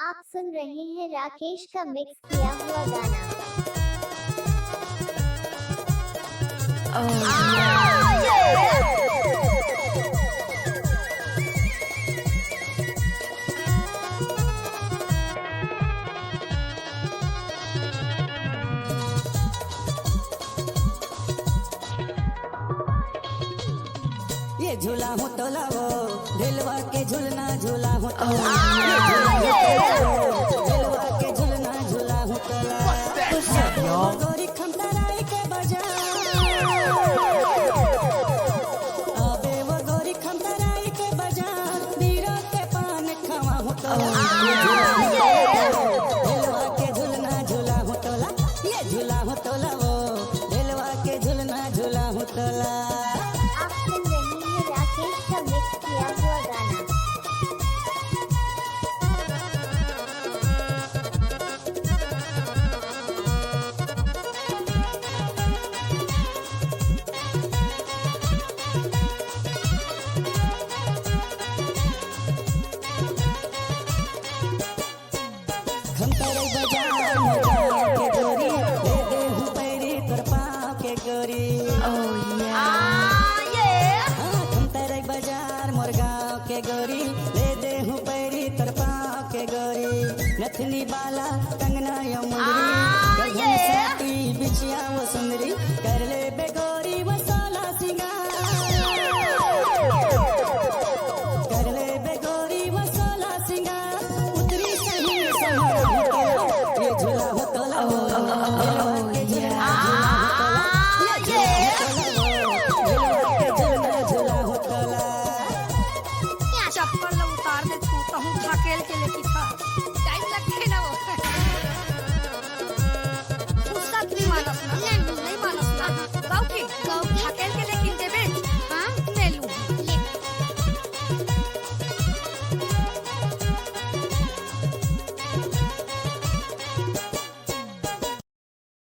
आप सुन रहे हैं राकेश का मिक्स किया हुआ गाना। ये झूला हूँ तो लाओ दिलवा के झूलना झूला हूँ तो दिलवा के झूलना झूला हूँ तो गोरी खमतराई के बजा अबे वो गोरी खमतराई के बजा वीरों के पान खवा हूँ तो दिलवा के झूलना झूला हूँ तो ये झूला हूँ तो लाओ दिलवा के झूलना झूला हूँ तो राकेश का मिक्स किया हुआ गाना। खमतराई बाजार में के गोरी दे दे हूँ पैरी तोर पाँव के गोरी खमतराई बाजार मोर गाँव के गोरी दे दे हूँ पैरी तोर पाँव के गोरी नथनी बाला कंगना यो मुंदरी साटी बिछिया वो सुंदरी कर ले बेगोरी वो सोला सिंगार कर ले बेगोरी वो सोला सिंगार उतरी सही ये झूला हो तोला झूला हो तोला चप्पल उतार दे छूता हूँ धकेल के लेके था।